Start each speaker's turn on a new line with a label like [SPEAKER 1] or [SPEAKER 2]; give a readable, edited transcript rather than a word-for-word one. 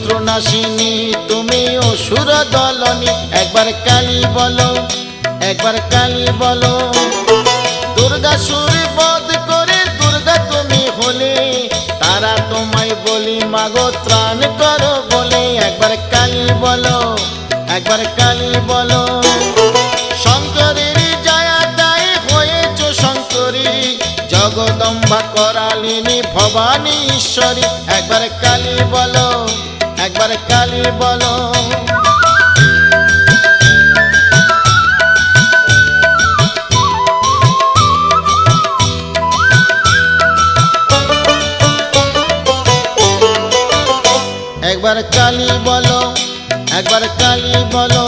[SPEAKER 1] শত্রুনাশিনী তুমি অসুর দলনী। একবার কালী বলো, একবার কালী বলো। দুর্গাসুর বধ করে দুর্গা তুমি হলে, তারা তোমায় বলি মাগো ত্রাণ করো বলে। একবার কালী বলো, একবার কালী বলো। শঙ্করের জয়াদায় হয়েছ শঙ্করী, জগদম্বা করালিনী ভবানী ঈশ্বরী। একবার কালী বলো, একবার কালী বলো। একবার কালী বলো, একবার কালী বলো।